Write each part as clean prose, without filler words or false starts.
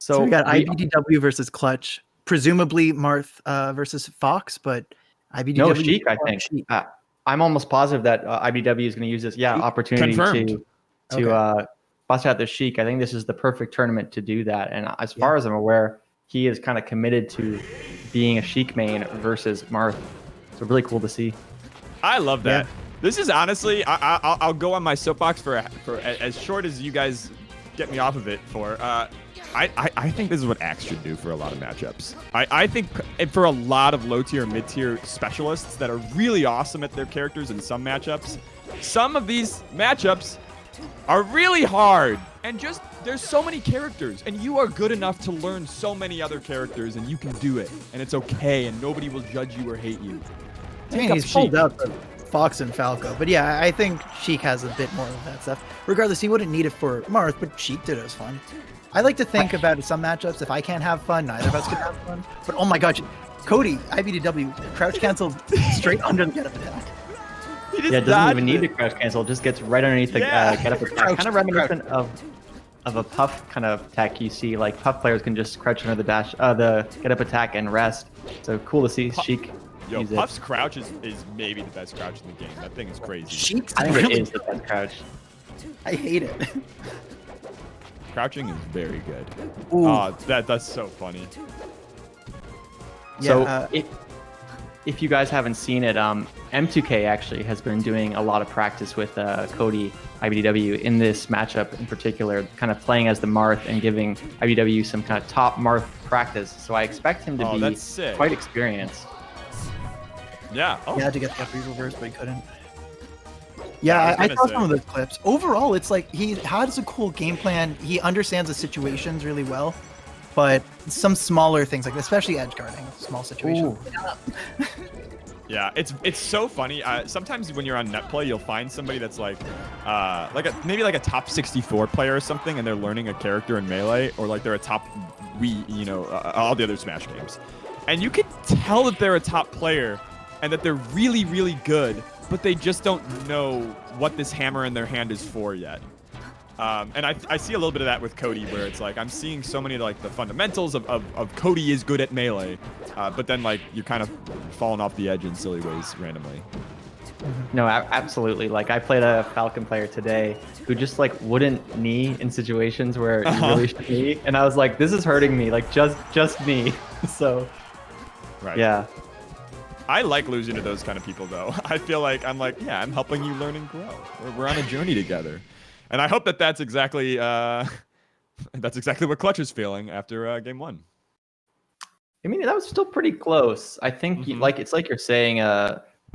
So we got iBDW versus Clutch. Presumably Marth versus Fox, but iBDW. No, Sheik, I think. Sheik. I'm almost positive that iBDW is going to use this opportunity to bust out the Sheik. I think this is the perfect tournament to do that. And as far as I'm aware, he is kind of committed to being a Sheik main versus Marth. So really cool to see. I love that. Yeah. This is honestly, I'll go on my soapbox for as short as you guys get me off of it for. I think this is what Axe should do for a lot of matchups. I think for a lot of low-tier, mid-tier specialists that are really awesome at their characters in some matchups, some of these matchups are really hard. And just, there's so many characters, and you are good enough to learn so many other characters, and you can do it. And it's okay, and nobody will judge you or hate you. He's pulled out the Fox and Falco. But yeah, I think Sheik has a bit more of that stuff. Regardless, he wouldn't need it for Marth, but Sheik did it as fun. I like to think about some matchups, if I can't have fun, neither of us can have fun. But oh my gosh, Cody, iBDW, crouch canceled straight under the get-up attack. It doesn't even need to crouch cancel, just gets right underneath the get-up attack. Kind of reminiscent of a Puff kind of attack you see. Like, Puff players can just crouch under the get-up attack and rest. So cool to see Sheik. Yo, Puff's crouch is maybe the best crouch in the game. That thing is crazy. Sheik's I think it is the best crouch. I hate it. Crouching is very good. Ooh. Oh, that's so funny. Yeah, so if you guys haven't seen it, M2K actually has been doing a lot of practice with Cody iBDW in this matchup in particular, kind of playing as the Marth and giving iBDW some kind of top Marth practice. So I expect him to be quite experienced. Yeah. He had to get that reverse, but he couldn't. Yeah, I saw some of those clips. Overall, it's like he has a cool game plan. He understands the situations really well, but some smaller things, like especially edge guarding, small situations. Yeah, it's so funny. Sometimes when you're on net play, you'll find somebody that's like maybe a top 64 player or something, and they're learning a character in Melee, or like they're a top all the other Smash games, and you can tell that they're a top player and that they're really, really good, but they just don't know what this hammer in their hand is for yet. And I see a little bit of that with Cody, where it's like I'm seeing so many like the fundamentals of Cody is good at Melee, but then like you're kind of falling off the edge in silly ways randomly. No, absolutely. Like I played a Falcon player today who just like wouldn't knee in situations where you really should knee, and I was like, this is hurting me, like just me. So, yeah. I like losing to those kind of people, though. I feel like I'm helping you learn and grow. We're on a journey together, and I hope that's exactly what Clutch is feeling after game one. I mean, that was still pretty close. I think it's like you're saying,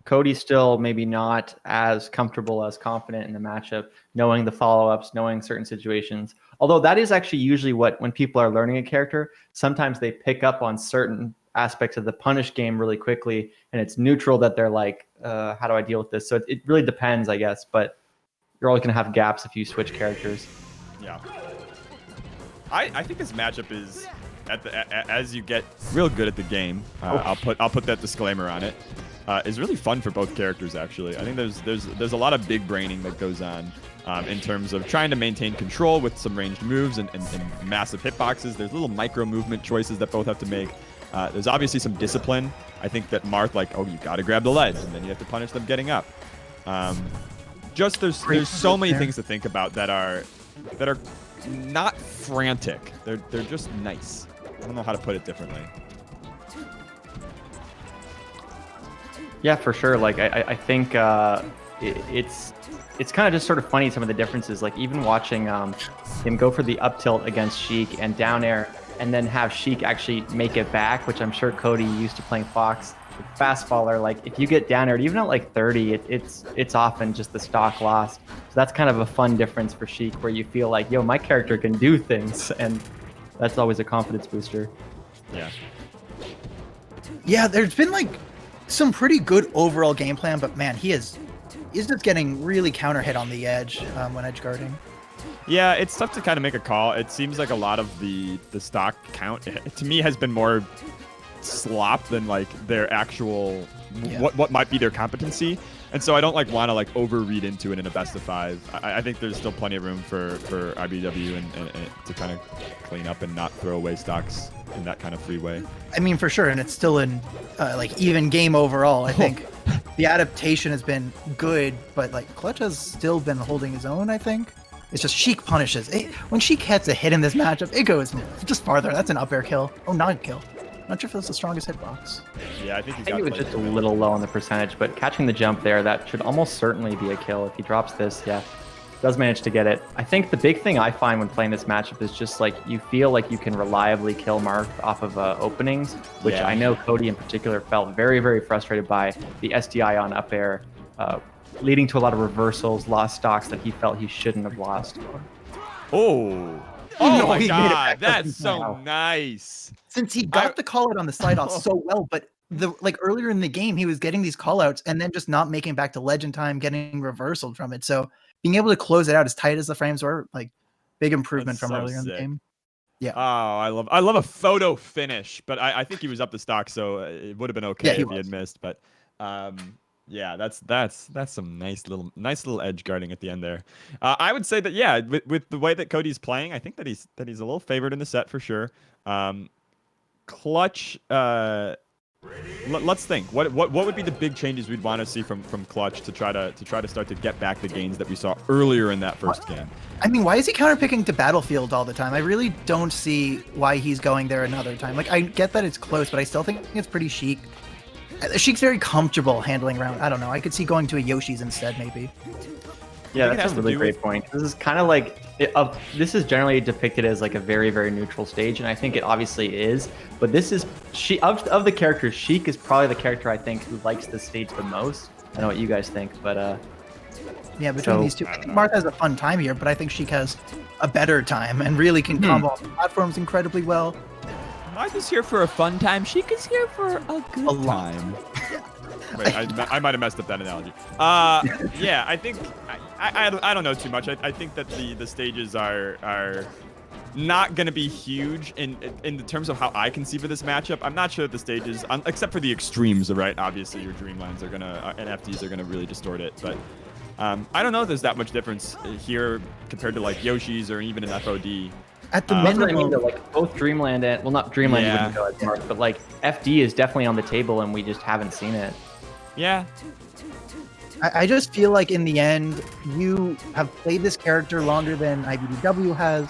Cody's still maybe not as comfortable, as confident in the matchup, knowing the follow-ups, knowing certain situations. Although that is actually usually when people are learning a character, sometimes they pick up on certain aspects of the punish game really quickly, and it's neutral that they're like, how do I deal with this? So it really depends, I guess, but you're always going to have gaps if you switch characters. Yeah. I think this matchup is, as you get real good at the game, I'll put that disclaimer on it, is really fun for both characters, actually. I think there's a lot of big braining that goes on in terms of trying to maintain control with some ranged moves and massive hitboxes. There's little micro movement choices that both have to make. There's obviously some discipline. I think that Marth, you got to grab the ledge, and then you have to punish them getting up. There's so many things to think about that are not frantic. They're just nice. I don't know how to put it differently. Yeah, for sure. Like I think it's kind of just sort of funny, some of the differences. Like even watching him go for the up tilt against Sheik and down air, and then have Sheik actually make it back, which I'm sure Cody used to playing Fox. Fast faller, like if you get down aired, even at like 30, it's often just the stock loss. So that's kind of a fun difference for Sheik, where you feel like, yo, my character can do things, and that's always a confidence booster. Yeah. Yeah, there's been like some pretty good overall game plan, but man, he's just getting really counter hit on the edge when edge guarding. Yeah, it's tough to kind of make a call. It seems like a lot of the stock count, to me, has been more slop than like their actual what might be their competency. And so I don't like want to like overread into it in a best of 5. I think there's still plenty of room for iBDW and to kind of clean up and not throw away stocks in that kind of free way. I mean, for sure, and it's still in like even game overall. I think the adaptation has been good, but like Clutch has still been holding his own. I think it's just Sheik punishes. When Sheik hits a hit in this matchup, it goes just farther. That's an up air kill. Oh, not kill. Not sure if that's the strongest hitbox. Yeah, I think it was just a little low on the percentage, but catching the jump there, that should almost certainly be a kill. If he drops this, yeah, does manage to get it. I think the big thing I find when playing this matchup is just like you feel like you can reliably kill Marth off of openings, which I know Cody in particular felt very, very frustrated by the SDI on up air, leading to a lot of reversals, lost stocks that he felt he shouldn't have lost. Oh my God, that's so nice. Since he got the call out on the slide off so well, but earlier in the game, he was getting these call outs and then just not making back to legend time, getting reversaled from it. So being able to close it out as tight as the frames were, like big improvement from earlier in the game. Yeah. Oh, I love a photo finish, but I think he was up the stock, so it would have been okay if he had missed. But yeah, that's some nice little edge guarding at the end there. I would say that with the way that Cody's playing, I think that he's a little favored in the set for sure. Clutch. Let's think. What would be the big changes we'd want to see from Clutch to try to start to get back the gains that we saw earlier in that first game? I mean, why is he counterpicking to Battlefield all the time? I really don't see why he's going there another time. Like, I get that it's close, but I still think it's pretty Sheik. Sheik's very comfortable handling around. I don't know. I could see going to a Yoshi's instead, maybe. Yeah, that's a really great point. This is kind of like this is generally depicted as like a very, very neutral stage, and I think it obviously is. But this is of the characters, Sheik is probably the character I think who likes this stage the most. I don't know what you guys think, but yeah, between these two, I think Marth has a fun time here, but I think Sheik has a better time and really can combo off the platforms incredibly well. Marth is here for a fun time. Sheik is here for a good time. Wait, I might have messed up that analogy. Yeah, I think I don't know too much. I think that the stages are not going to be huge in the terms of how I conceive of this matchup. I'm not sure that the stages, except for the extremes, right? Obviously, your Dreamlands are gonna and FDs are gonna really distort it, but I don't know if there's that much difference here compared to like Yoshi's or even an FOD. At the minimum, I mean, like both Dreamland and not Dreamland, you wouldn't go as Marth, but like FD is definitely on the table, and we just haven't seen it. Yeah. I just feel like in the end, you have played this character longer than iBDW has.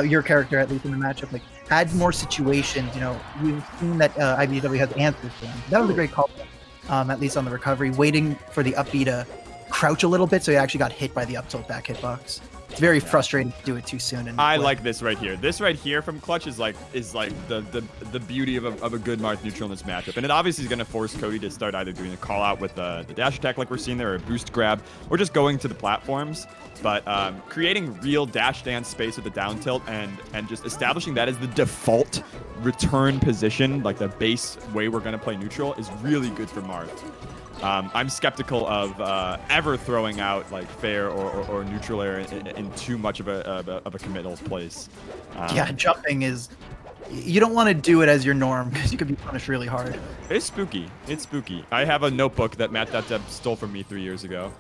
Your character, at least in the matchup, like had more situations. You know, you've seen that iBDW has answers to him. That was a great call, at least on the recovery, waiting for the up B to crouch a little bit, so he actually got hit by the up tilt back hitbox. It's very frustrating to do it too soon. I like this right here. This right here from Clutch is like the beauty of a good Marth neutral in this matchup. And it obviously is going to force Cody to start either doing a call out with the dash attack like we're seeing there, or a boost grab, or just going to the platforms. But creating real dash dance space with the down tilt and just establishing that as the default return position, like the base way we're going to play neutral, is really good for Marth. I'm skeptical of ever throwing out like fair or neutral air in too much of a committal place. Yeah, jumping is. You don't want to do it as your norm because you could be punished really hard. It's spooky. It's spooky. I have a notebook that Matt.Deb stole from me 3 years ago.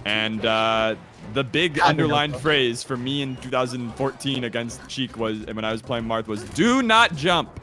And the big underlined phrase for me in 2014 against Sheik was, when I was playing Marth, was "Do not jump."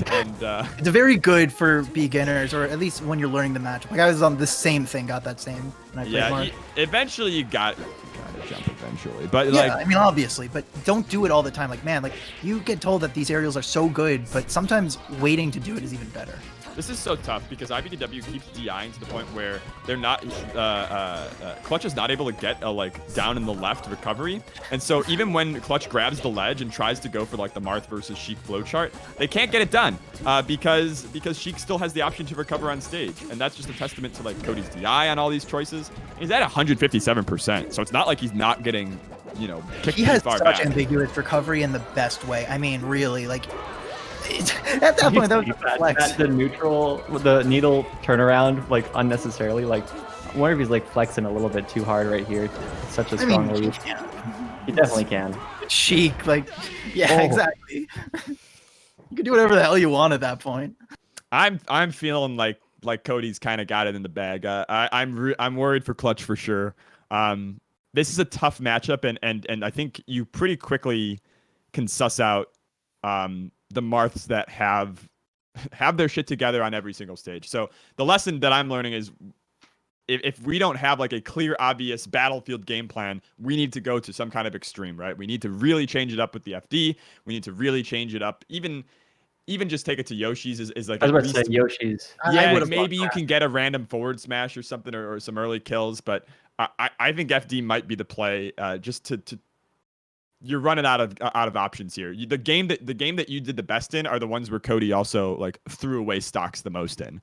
And it's very good for beginners, or at least when you're learning the matchup. Like I was on the same thing, got that same when I played Marth. Eventually you gotta jump eventually, but yeah, like, I mean, obviously, but don't do it all the time. Like, man, like you get told that these aerials are so good, but sometimes waiting to do it is even better. This is so tough because iBDW keeps DIing to the point where they're not, Clutch is not able to get a like down in the left recovery. And so even when Clutch grabs the ledge and tries to go for like the Marth versus Sheik flowchart, they can't get it done because Sheik still has the option to recover on stage. And that's just a testament to like Cody's DI on all these choices. He's at 157%. So it's not like he's not getting, you know, kicked he has far such back. Ambiguous recovery in the best way. I mean, really, like, at that point, that was a flex. The neutral, the needle turnaround, like unnecessarily, like I wonder if he's like flexing a little bit too hard right here. It's such a strong lead. He definitely can. Sheik, like, yeah, exactly. You can do whatever the hell you want at that point. I'm feeling like like Cody's kind of got it in the bag. I'm worried for Clutch for sure. This is a tough matchup, and I think you pretty quickly can suss out the Marths that have their shit together on every single stage. So the lesson that I'm learning is if we don't have like a clear, obvious battlefield game plan, we need to go to some kind of extreme, right? We need to really change it up with the FD. We need to really change it up. Even just take it to Yoshi's is like. I was about to say Yoshi's. Yeah, maybe you can get a random forward smash or something, or some early kills, but I think FD might be the play. Just to you're running out of options here. The game that you did the best in are the ones where Cody also like threw away stocks the most in.